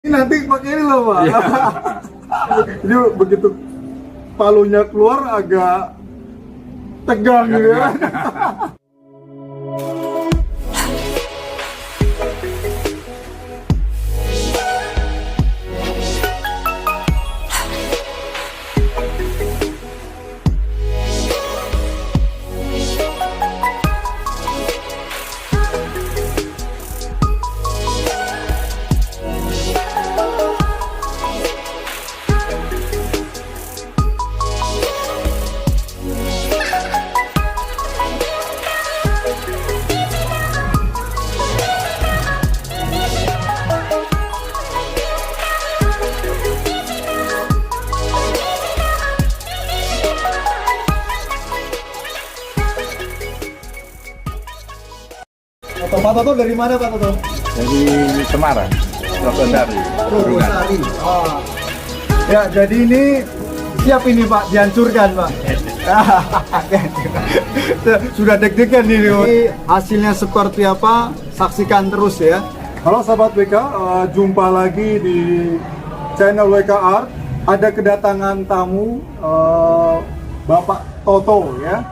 Ini nanti pakai ini loh Pak. Iya. Jadi begitu palunya keluar agak tegang gitu ya. Pak Toto dari mana Pak Toto? Dari Semarang, Logosari, Logosari. Oh. Ya, jadi ini siap ini Pak, dihancurkan Pak. Sudah deg-degan ini. Hasilnya seperti apa? Saksikan terus ya. Halo sahabat WK, jumpa lagi di channel WK Art. Ada kedatangan tamu Bapak Toto ya.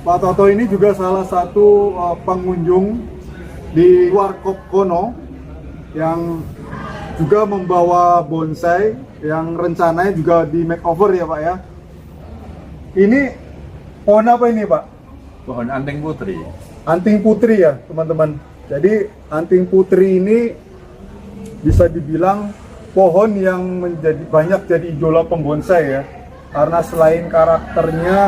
Pak Toto ini juga salah satu pengunjung di Warkop Kono yang juga membawa bonsai yang rencananya juga di makeover ya Pak ya. Ini pohon apa ini Pak? Pohon anting putri. Anting putri ya teman-teman. Jadi anting putri ini bisa dibilang pohon yang menjadi banyak jadi idola pembonsai ya. Karena selain karakternya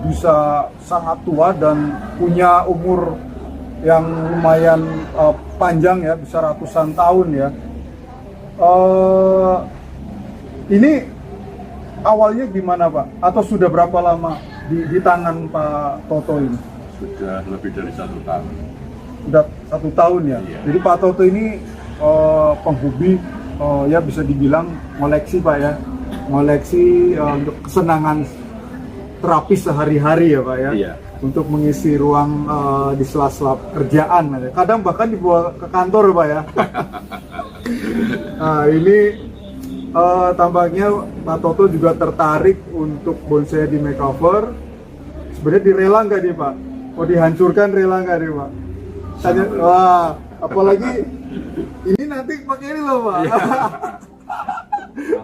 bisa sangat tua dan punya umur yang lumayan panjang ya, bisa ratusan tahun ya. Ini awalnya gimana Pak? Atau sudah berapa lama di tangan Pak Toto ini? Sudah lebih dari 1 tahun. Sudah 1 tahun ya? Iya. Jadi Pak Toto ini penghobi ya bisa dibilang ngoleksi Pak ya. Ngoleksi untuk kesenangan terapis sehari-hari ya Pak ya. Iya. Untuk mengisi ruang di sela-sela kerjaan, kadang bahkan dibawa ke kantor Pak ya. Nah ini tampaknya Pak Toto juga tertarik untuk bonsai di makeover. Sebenarnya direla nggak nih Pak? Mau dihancurkan rela nggak nih Pak? Tanya, wah apalagi ini nanti pakai ini loh Pak. Iya.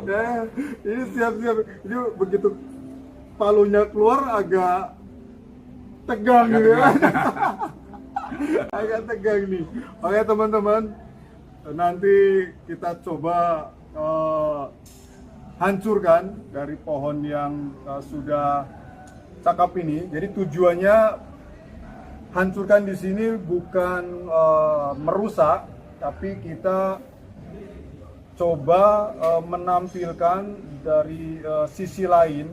Ya, ini siap-siap. Ini begitu palunya keluar agak tegang gitu ya. Agak tegang nih. Oke teman-teman, nanti kita coba hancurkan dari pohon yang sudah cakep ini. Jadi tujuannya hancurkan di sini bukan merusak, tapi kita coba menampilkan dari sisi lain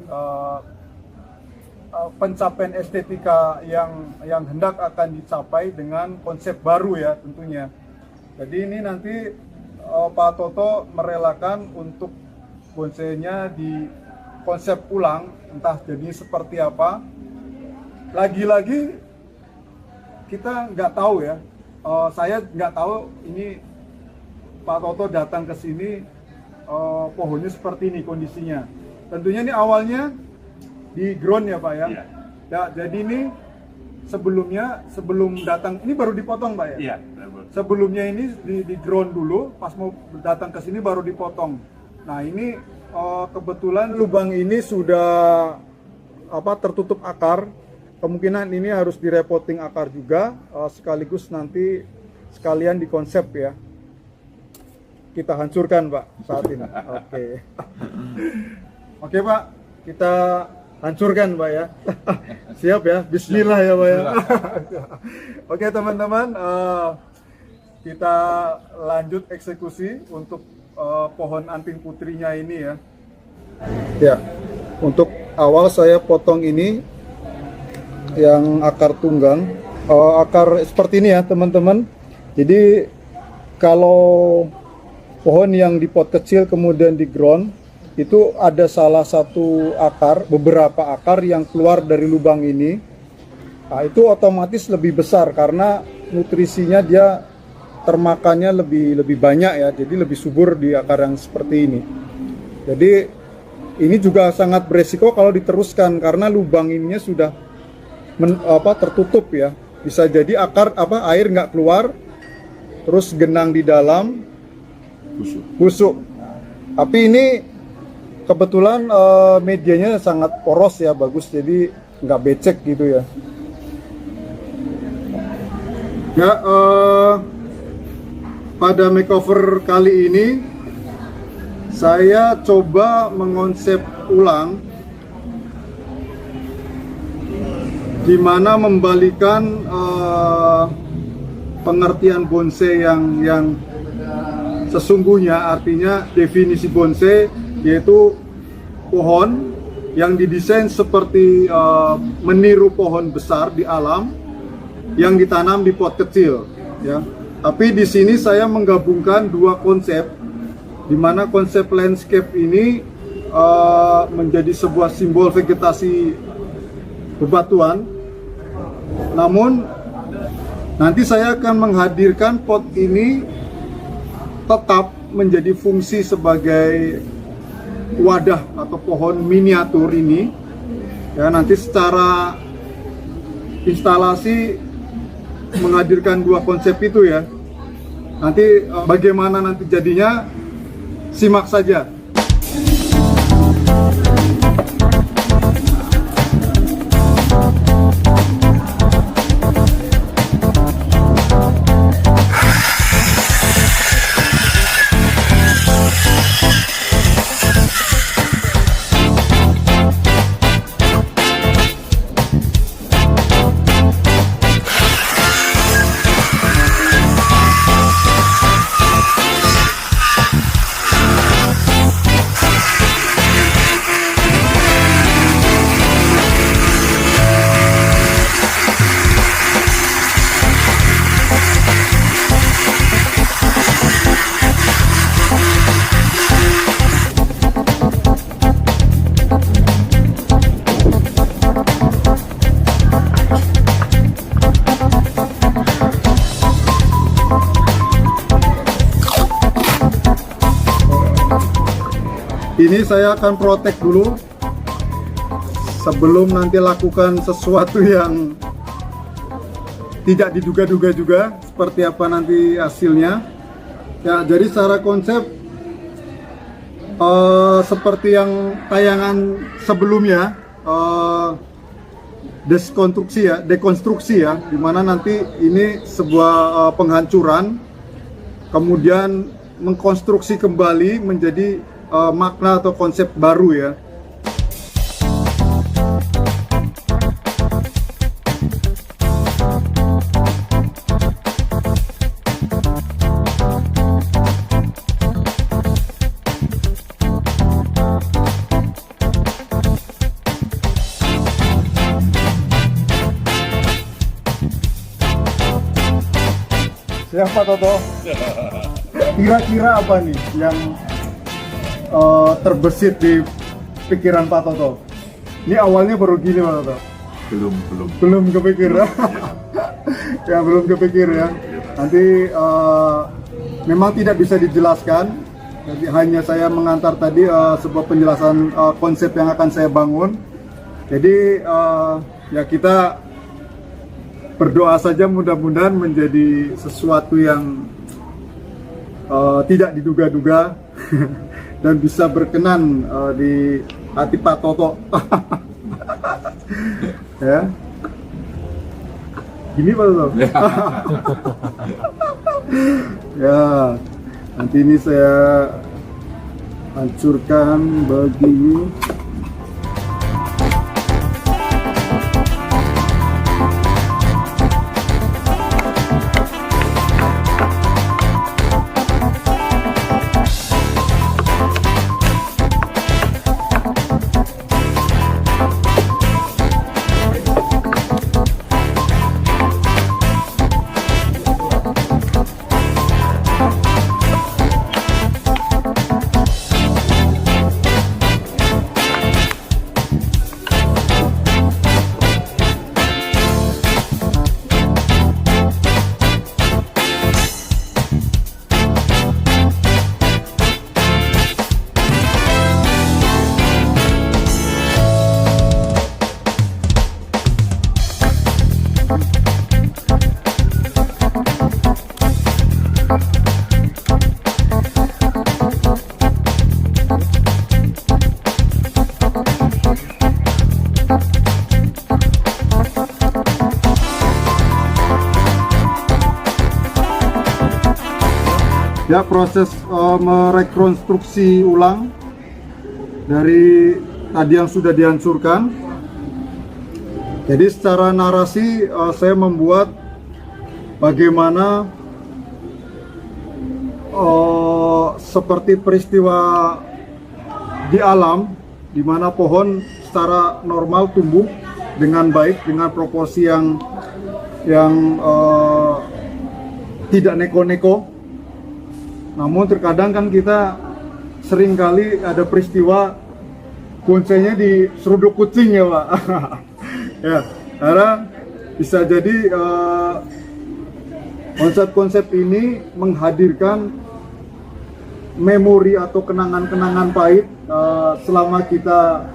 pencapaian estetika yang hendak akan dicapai dengan konsep baru ya tentunya. Jadi ini nanti Pak Toto merelakan untuk bonsainya di konsep ulang, entah jadi seperti apa. Lagi-lagi kita nggak tahu ya, saya nggak tahu ini Pak Toto datang ke sini pohonnya seperti ini kondisinya. Tentunya ini awalnya di ground ya Pak ya. Iya. Ya, jadi ini sebelum datang ini baru dipotong Pak ya. Iya. Sebelumnya ini di ground dulu, pas mau datang ke sini baru dipotong. Nah ini kebetulan lubang ini sudah tertutup akar. Kemungkinan ini harus direpotting akar juga, sekaligus nanti sekalian dikonsep ya. Kita hancurkan Pak saat ini. Oke. Oke Pak, kita hancurkan Pak ya. Siap ya, bismillah ya Pak ya. Oke teman-teman, kita lanjut eksekusi untuk pohon anting putrinya ini ya. Ya, untuk awal saya potong ini yang akar tunggang, akar seperti ini ya teman-teman. Jadi kalau pohon yang di pot kecil kemudian di ground, itu ada salah satu akar, beberapa akar yang keluar dari lubang ini. Nah, itu otomatis lebih besar karena nutrisinya dia termakannya lebih banyak ya, jadi lebih subur di akar yang seperti ini. Jadi ini juga sangat beresiko kalau diteruskan karena lubang ininya sudah tertutup ya. Bisa jadi air nggak keluar, terus genang di dalam busuk. Tapi ini kebetulan medianya sangat poros ya, bagus, jadi nggak becek gitu ya. Ya, pada makeover kali ini saya coba mengonsep ulang di mana membalikan pengertian bonsai yang sesungguhnya. Artinya definisi bonsai yaitu pohon yang didesain seperti meniru pohon besar di alam yang ditanam di pot kecil ya. Tapi di sini saya menggabungkan dua konsep, di mana konsep landscape ini menjadi sebuah simbol vegetasi bebatuan. Namun nanti saya akan menghadirkan pot ini tetap menjadi fungsi sebagai wadah atau pohon miniatur ini ya. Nanti secara instalasi menghadirkan dua konsep itu ya. Nanti bagaimana nanti jadinya, simak saja. Ini saya akan protek dulu sebelum nanti lakukan sesuatu yang tidak diduga-duga juga seperti apa nanti hasilnya ya. Jadi secara konsep seperti yang tayangan sebelumnya, dekonstruksi ya, dimana nanti ini sebuah penghancuran kemudian mengkonstruksi kembali menjadi makna atau konsep baru ya. Siapa Toto? Kira-kira apa nih yang terbesit di pikiran Pak Toto? Ini awalnya baru gini Pak Toto? Belum kepikir ya? Ya belum kepikir ya. Nanti memang tidak bisa dijelaskan. Jadi hanya saya mengantar tadi sebuah penjelasan konsep yang akan saya bangun. Jadi ya kita berdoa saja mudah-mudahan menjadi sesuatu yang tidak diduga-duga dan bisa berkenan di hati Pak Toto. Ya, gini Pak Toto. Ya, nanti ini saya hancurkan begini. Ya, proses merekonstruksi ulang dari tadi yang sudah dihancurkan. Jadi secara narasi saya membuat bagaimana seperti peristiwa di alam, di mana pohon secara normal tumbuh dengan baik, dengan proporsi yang tidak neko-neko. Namun terkadang kan kita seringkali ada peristiwa bonsainya diseruduk kucing ya Pak. Ya, karena bisa jadi konsep-konsep ini menghadirkan memori atau kenangan-kenangan pahit selama kita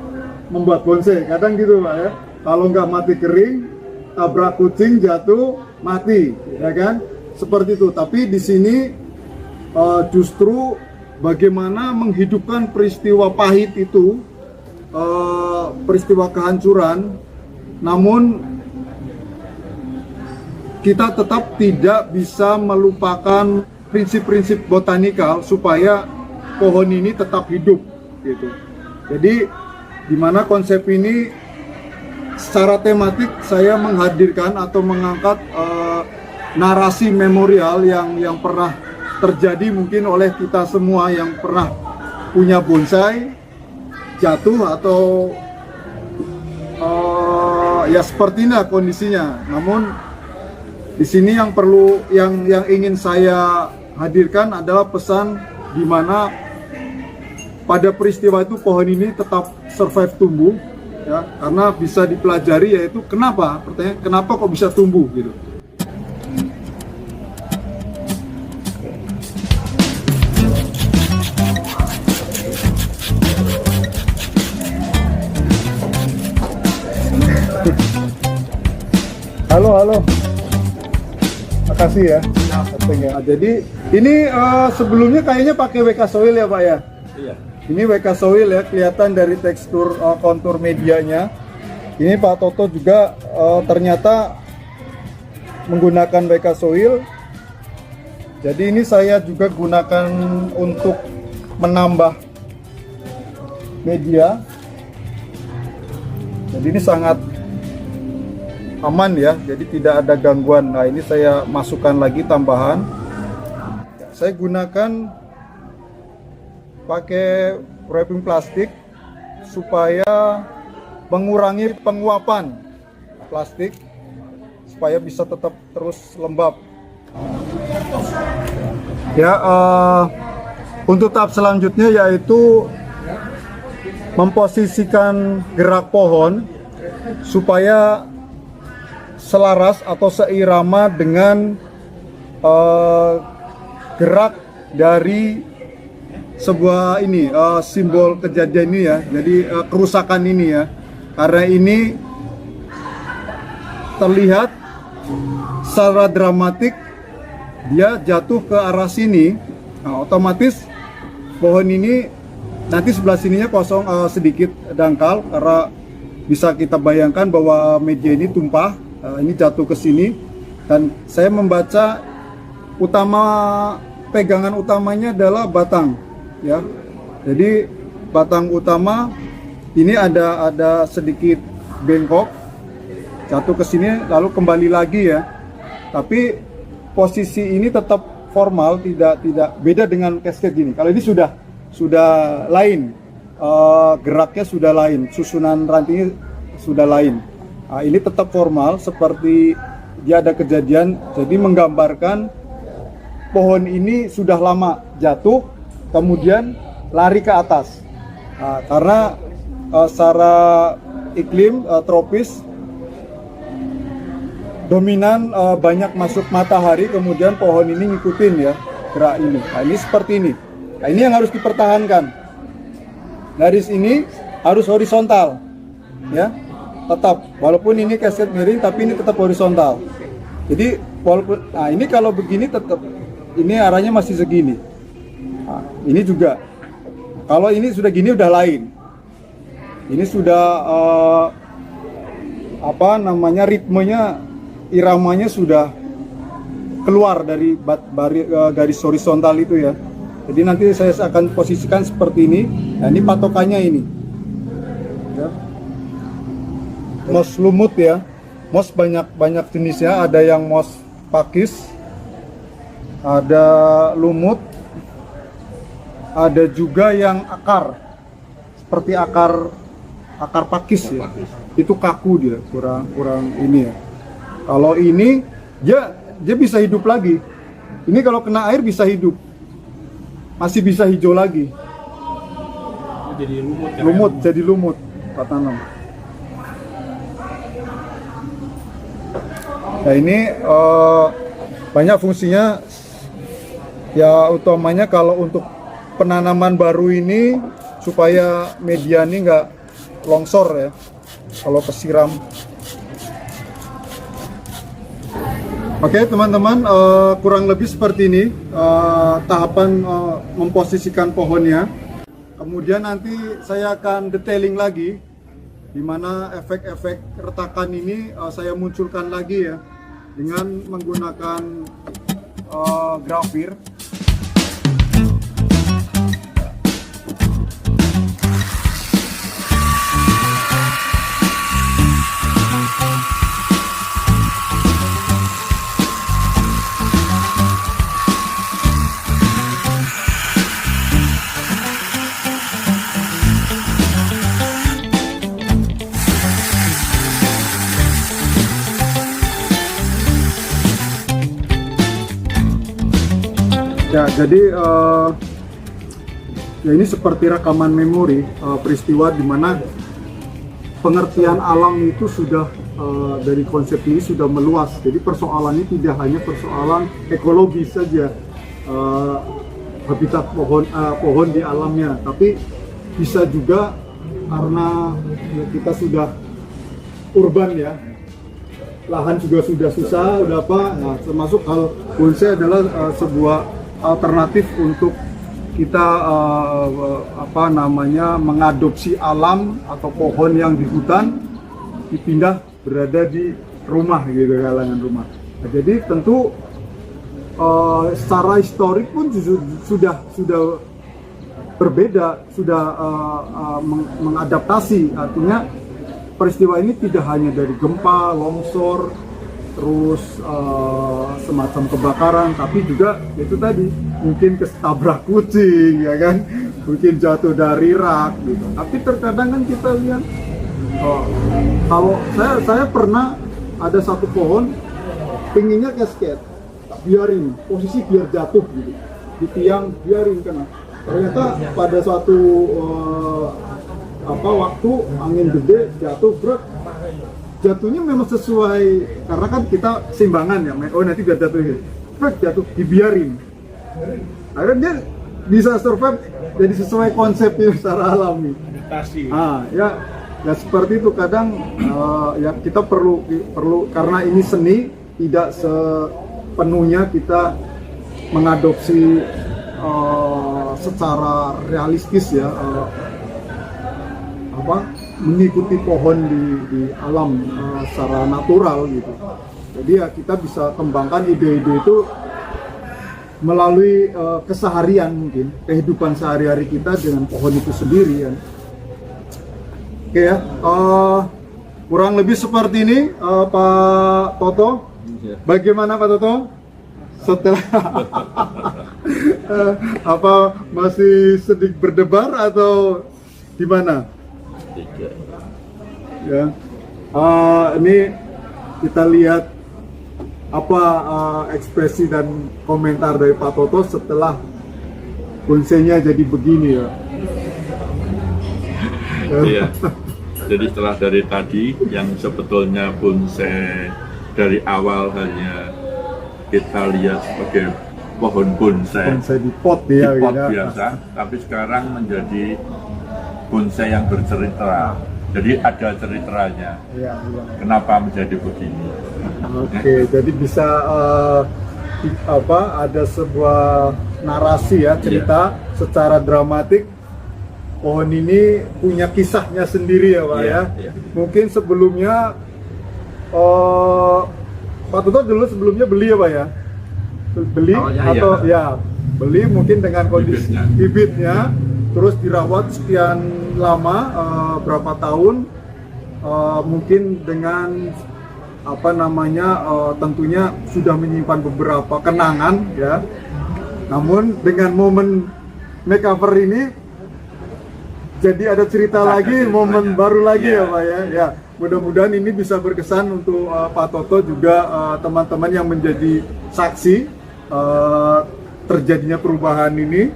membuat bonsai. Kadang gitu Pak ya, kalau nggak mati kering, tabrak kucing, jatuh, mati, ya kan? Seperti itu. Tapi di sini justru bagaimana menghidupkan peristiwa pahit itu, peristiwa kehancuran, namun kita tetap tidak bisa melupakan prinsip-prinsip botanikal supaya pohon ini tetap hidup gitu. Jadi di mana konsep ini secara tematik saya menghadirkan atau mengangkat narasi memorial yang pernah terjadi mungkin oleh kita semua yang pernah punya bonsai jatuh atau ya seperti ini kondisinya. Namun di sini yang perlu yang ingin saya hadirkan adalah pesan di mana pada peristiwa itu pohon ini tetap survive tumbuh ya, karena bisa dipelajari, yaitu kenapa, pertanyaan kenapa kok bisa tumbuh gitu. Halo. Makasih ya. Nah, jadi ini sebelumnya kayaknya pakai WK Soil ya Pak ya? Iya. Ini WK Soil ya, kelihatan dari tekstur kontur medianya. Ini Pak Toto juga ternyata menggunakan WK Soil. Jadi ini saya juga gunakan untuk menambah media. Jadi ini sangat aman ya, jadi tidak ada gangguan. Nah ini saya masukkan lagi tambahan. Saya gunakan pakai wrapping plastik supaya mengurangi penguapan plastik supaya bisa tetap terus lembab. Ya, untuk tahap selanjutnya yaitu memposisikan gerak pohon supaya selaras atau seirama dengan gerak dari sebuah ini simbol kejadian ini ya. Jadi kerusakan ini ya, karena ini terlihat secara dramatik dia jatuh ke arah sini. Nah, otomatis pohon ini nanti sebelah sininya kosong, sedikit dangkal, karena bisa kita bayangkan bahwa media ini tumpah. Ini jatuh ke sini, dan saya membaca pegangan utamanya adalah batang ya. Jadi batang utama ini ada sedikit bengkok, jatuh ke sini lalu kembali lagi ya. Tapi posisi ini tetap formal, tidak beda dengan casket gini. Kalau ini sudah lain, geraknya sudah lain, susunan rantingnya sudah lain. Nah, ini tetap formal seperti dia ada kejadian, jadi menggambarkan pohon ini sudah lama jatuh kemudian lari ke atas. Nah, karena secara iklim tropis dominan banyak masuk matahari, kemudian pohon ini ngikutin ya gerak ini. Nah, ini seperti ini. Nah, ini yang harus dipertahankan. Garis ini harus horizontal ya. Tetap, walaupun ini casket miring tapi ini tetap horizontal. Jadi walaupun, nah ini kalau begini tetap, ini arahnya masih segini. Nah, ini juga, kalau ini sudah gini udah lain. Ini sudah ritmenya, iramanya sudah keluar dari garis horizontal itu ya. Jadi nanti saya akan posisikan seperti ini. Nah, ini patokannya ini. Ya. Moss lumut ya. Moss banyak jenisnya. Ada yang moss pakis, ada lumut, ada juga yang akar, seperti akar pakis ya. Itu kaku dia, kurang ini ya. Kalau ini dia bisa hidup lagi. Ini kalau kena air bisa hidup, masih bisa hijau lagi. Jadi lumut ya. Lumut, jadi lumut Pak tanam. Nah ini banyak fungsinya. Ya utamanya kalau untuk penanaman baru ini supaya media ini nggak longsor ya kalau kesiram. Oke teman-teman, kurang lebih seperti ini tahapan memposisikan pohonnya. Kemudian nanti saya akan detailing lagi, di mana efek-efek retakan ini saya munculkan lagi ya dengan menggunakan grafir. Ya, jadi ya ini seperti rekaman memori peristiwa di mana pengertian alam itu sudah dari konsep ini sudah meluas. Jadi persoalannya tidak hanya persoalan ekologis saja, habitat pohon di alamnya, tapi bisa juga karena ya, kita sudah urban ya, lahan juga sudah susah, udah apa. Nah, termasuk hal bonsai adalah sebuah alternatif untuk kita mengadopsi alam atau pohon yang di hutan dipindah berada di rumah gitu, kalangan rumah. Nah, jadi tentu secara historik pun sudah berbeda, sudah mengadaptasi. Artinya peristiwa ini tidak hanya dari gempa, longsor, terus semacam kebakaran, tapi juga itu tadi mungkin ketabrak kucing ya kan, mungkin jatuh dari rak gitu. Tapi terkadang kan kita lihat, kalau saya pernah ada satu pohon pinginnya cascade, tak biarin posisi biar jatuh gitu di tiang, biarin kena. Ternyata pada suatu waktu angin gede jatuh, bro. Jatuhnya memang sesuai, karena kan kita simbangan ya, oh nanti biar jatuh gitu, jatuh dibiarin, akhirnya dia bisa survive, jadi sesuai konsepnya secara alami. Adaptasi. Ya seperti itu kadang ya kita perlu karena ini seni, tidak sepenuhnya kita mengadopsi secara realistis ya, mengikuti pohon di alam secara natural gitu. Jadi ya kita bisa kembangkan ide-ide itu melalui keseharian, mungkin kehidupan sehari-hari kita dengan pohon itu sendiri ya. Oke ya, kurang lebih seperti ini Pak Toto. Bagaimana Pak Toto? Setelah masih sedikit berdebar atau gimana? Ya, ini kita lihat ekspresi dan komentar dari Pak Toto setelah bonsainya jadi begini ya. Iya. Jadi setelah dari tadi yang sebetulnya bonsai dari awal hanya kita lihat sebagai pohon bonsai di pot ya, di pot gitu. biasa, tapi sekarang menjadi bonsai yang bercerita. Jadi ada ceritanya. Ya. Kenapa menjadi begini? Oke, jadi bisa ada sebuah narasi ya, cerita secara dramatik. Pohon ini punya kisahnya sendiri ya Pak ya. Mungkin sebelumnya Pak Toto dulu sebelumnya beli ya Pak ya? beli Awalnya atau iya. ya beli mungkin dengan kondisi Bibitnya. bibitnya, terus dirawat sekian lama, berapa tahun, mungkin dengan apa namanya, tentunya sudah menyimpan beberapa kenangan ya. Namun dengan momen makeover ini jadi ada cerita Ada lagi, ceritanya. momen baru lagi Iya. ya Pak ya. Ya, mudah-mudahan ini bisa berkesan untuk Pak Toto juga teman-teman yang menjadi saksi terjadinya perubahan ini.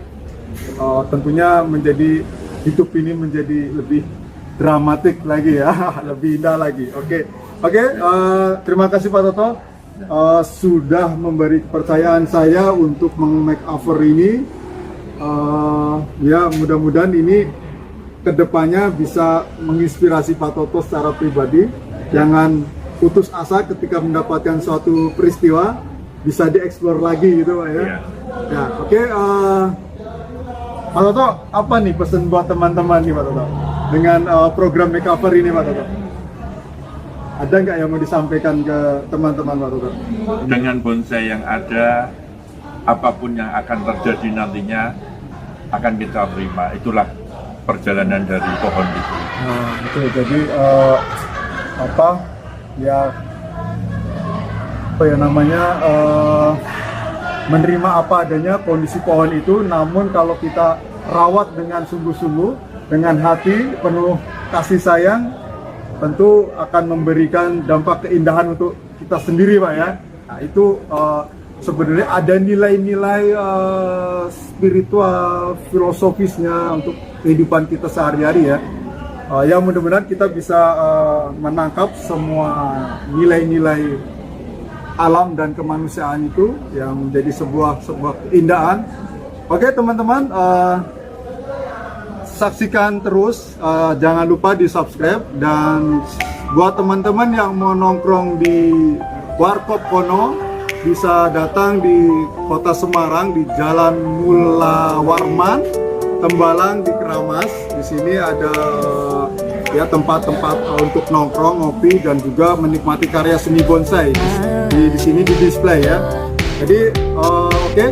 Tentunya menjadi hidup ini menjadi lebih dramatik lagi ya, lebih indah lagi. Oke, terima kasih Pak Toto sudah memberi kepercayaan saya untuk meng-makeover ini. Ya, mudah-mudahan ini kedepannya bisa menginspirasi Pak Toto secara pribadi. Jangan putus asa ketika mendapatkan suatu peristiwa, bisa dieksplor lagi gitu Pak ya. Iya. Ya, oke. Pak Toto, apa nih pesan buat teman-teman nih Pak Toto dengan program makeover ini Pak Toto? Ada nggak yang mau disampaikan ke teman-teman Pak Toto? Dengan bonsai yang ada, apapun yang akan terjadi nantinya akan kita terima. Itulah perjalanan dari pohon itu. Nah, itu jadi apa ya namanya, menerima apa adanya kondisi pohon itu. Namun kalau kita rawat dengan sungguh-sungguh, dengan hati penuh kasih sayang, tentu akan memberikan dampak keindahan untuk kita sendiri Pak ya. Nah itu sebenarnya ada nilai-nilai spiritual, filosofisnya untuk kehidupan kita sehari-hari ya. Ya mudah-mudahan kita bisa menangkap semua nilai-nilai alam dan kemanusiaan itu yang menjadi sebuah keindahan. Oke teman-teman, saksikan terus, jangan lupa di subscribe. Dan buat teman-teman yang mau nongkrong di Warkop Kono, bisa datang di Kota Semarang di Jalan Mula Warman, Tembalang di Keramas. Di sini ada ya tempat-tempat untuk nongkrong, ngopi, dan juga menikmati karya seni bonsai. Di sini di display ya. Jadi oke,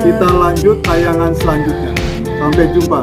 kita lanjut tayangan selanjutnya. Sampai jumpa.